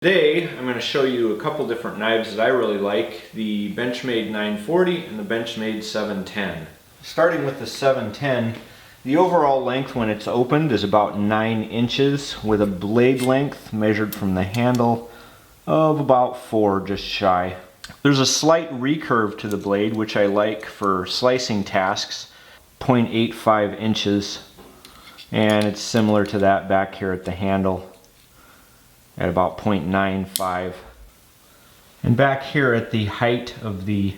Today I'm going to show you a couple different knives that I really like, the Benchmade 940 and the Benchmade 710. Starting with the 710, the overall length when it's opened is about 9 inches with a blade length measured from the handle of about 4, just shy. There's a slight recurve to the blade, which I like for slicing tasks, 0.85 inches, and it's similar to that back here at the handle at about 0.95. And back here at the height of the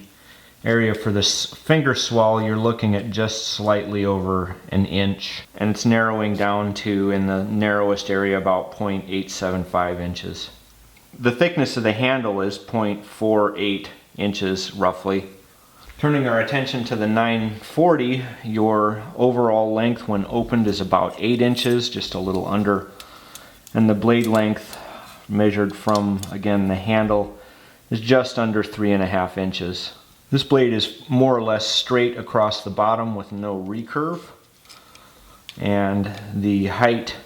area for this finger swell, you're looking at just slightly over an inch, and it's narrowing down to, in the narrowest area, about 0.875 inches. The thickness of the handle is 0.48 inches roughly. Turning our attention to the 940, your overall length when opened is about 8 inches, just a little under, and the blade length measured from, again, the handle is just under 3.5 inches. This blade is more or less straight across the bottom with no recurve, and the height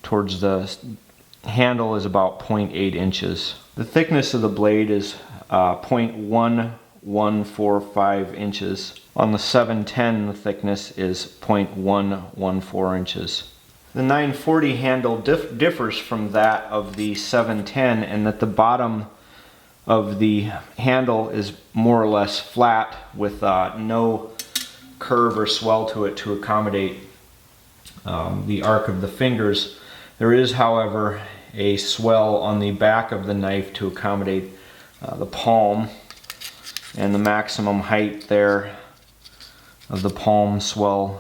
towards the handle is about 0.8 inches. The thickness of the blade is 0.1145 inches. On the 710, the thickness is 0.114 inches. The 940 handle differs from that of the 710 in that the bottom of the handle is more or less flat with no curve or swell to it to accommodate the arc of the fingers. There is, however, a swell on the back of the knife to accommodate the palm, and the maximum height there of the palm swell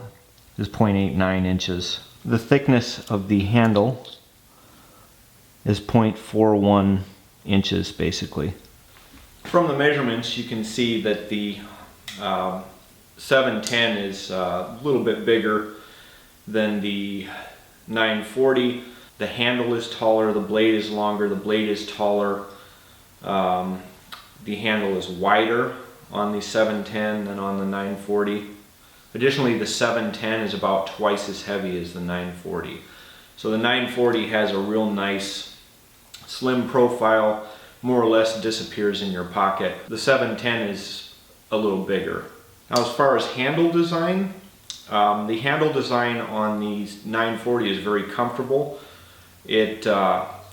is 0.89 inches. The thickness of the handle is 0.41 inches basically. From the measurements you can see that the 710 is a little bit bigger than the 940. The handle is taller, the blade is longer, the blade is taller. The handle is wider on the 710 than on the 940. Additionally, the 710 is about twice as heavy as the 940. So the 940 has a real nice slim profile, more or less disappears in your pocket. The 710 is a little bigger. Now, as far as handle design, the handle design on the 940 is very comfortable. It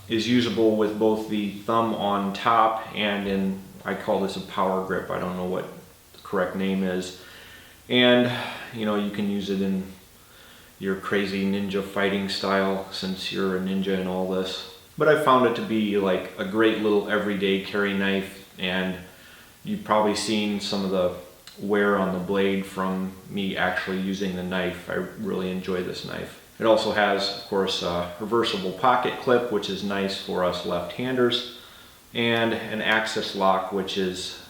is usable with both the thumb on top and in, I call this a power grip, I don't know what the correct name is. And you know, you can use it in your crazy ninja fighting style since you're a ninja and all this. But I found it to be like a great little everyday carry knife, and you've probably seen some of the wear on the blade from me actually using the knife. I really enjoy this knife. It also has, of course, a reversible pocket clip, which is nice for us left-handers, and an axis lock, which is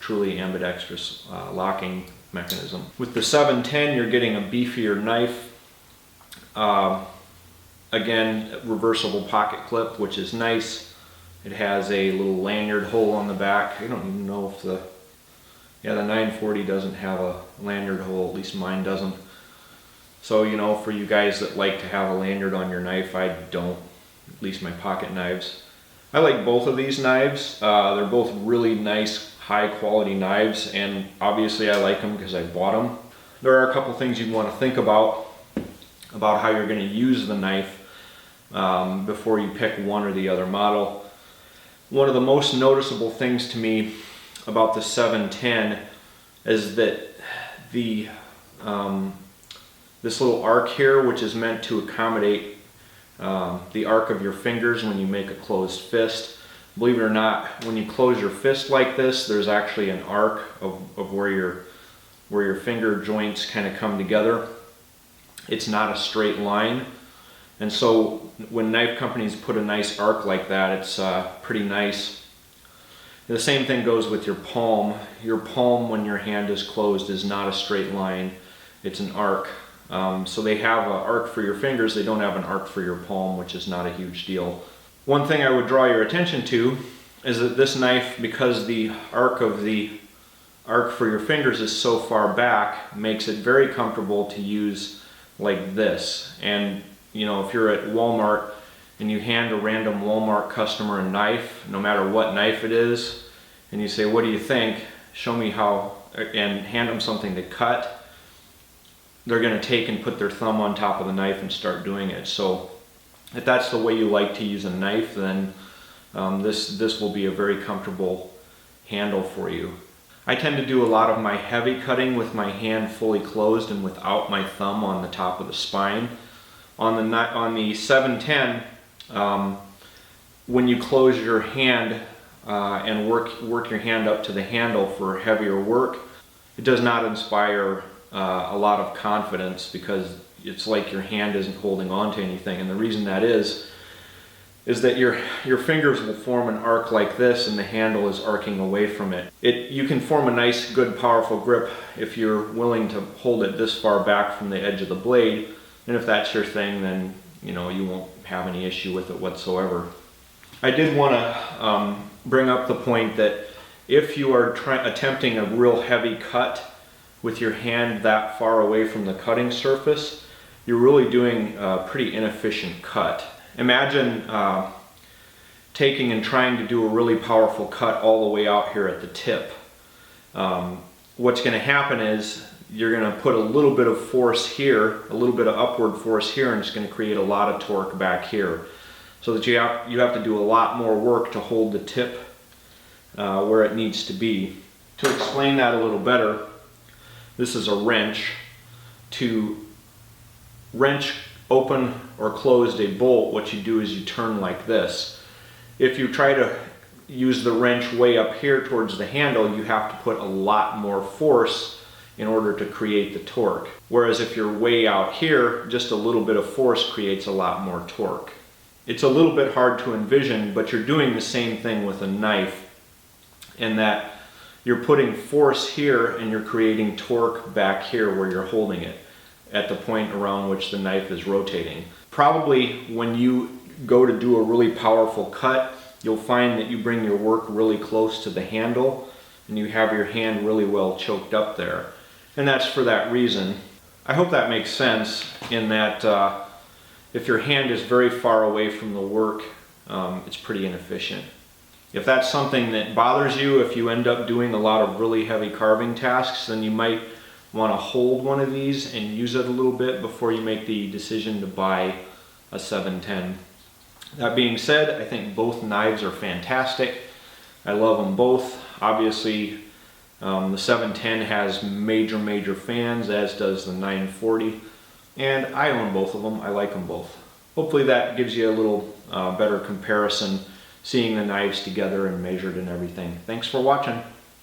truly ambidextrous locking mechanism. With the 710, you're getting a beefier knife. Again, reversible pocket clip, which is nice. It has a little lanyard hole on the back. I don't even know if the 940 doesn't have a lanyard hole, at least mine doesn't. So, you know, for you guys that like to have a lanyard on your knife, I don't, at least my pocket knives. I like both of these knives. They're both really nice, high quality knives, and obviously I like them because I bought them. There are a couple things you'd want to think about how you're going to use the knife before you pick one or the other model. One of the most noticeable things to me about the 710 is that the this little arc here, which is meant to accommodate the arc of your fingers when you make a closed fist. Believe it or not, when you close your fist like this, there's actually an arc of where your finger joints kind of come together. It's not a straight line. And so when knife companies put a nice arc like that, it's pretty nice. The same thing goes with your palm. Your palm, when your hand is closed, is not a straight line. It's an arc. So they have an arc for your fingers, they don't have an arc for your palm, which is not a huge deal. One thing I would draw your attention to is that this knife, because the arc for your fingers is so far back, makes it very comfortable to use like this. And you know, if you're at Walmart and you hand a random Walmart customer a knife, no matter what knife it is, and you say, what do you think? Show me how, and hand them something to cut, they're going to take and put their thumb on top of the knife and start doing it. So if that's the way you like to use a knife, then this will be a very comfortable handle for you. I tend to do a lot of my heavy cutting with my hand fully closed and without my thumb on the top of the spine. On the 710, when you close your hand and work your hand up to the handle for heavier work, it does not inspire a lot of confidence, because it's like your hand isn't holding on to anything. And the reason that is that your fingers will form an arc like this, and the handle is arcing away from it. You can form a nice, good, powerful grip if you're willing to hold it this far back from the edge of the blade. And if that's your thing, then you won't have any issue with it whatsoever. I did want to bring up the point that if you are attempting a real heavy cut with your hand that far away from the cutting surface, you're really doing a pretty inefficient cut. Imagine taking and trying to do a really powerful cut all the way out here at the tip. What's going to happen is you're going to put a little bit of force here, a little bit of upward force here, and it's going to create a lot of torque back here. So that you have to do a lot more work to hold the tip where it needs to be. To explain that a little better, this is a wrench. To wrench open or closed a bolt, what you do is you turn like this. If you try to use the wrench way up here towards the handle, you have to put a lot more force in order to create the torque. Whereas if you're way out here, just a little bit of force creates a lot more torque. It's a little bit hard to envision, but you're doing the same thing with a knife, in that you're putting force here and you're creating torque back here where you're holding it at the point around which the knife is rotating. Probably when you go to do a really powerful cut, you'll find that you bring your work really close to the handle and you have your hand really well choked up there. And that's for that reason. I hope that makes sense, in that if your hand is very far away from the work, it's pretty inefficient. If that's something that bothers you, if you end up doing a lot of really heavy carving tasks, then you might want to hold one of these and use it a little bit before you make the decision to buy a 710. That being said, I think both knives are fantastic. I love them both. Obviously, the 710 has major fans, as does the 940. And I own both of them. I like them both. Hopefully that gives you a little better comparison, seeing the knives together and measured and everything. Thanks for watching.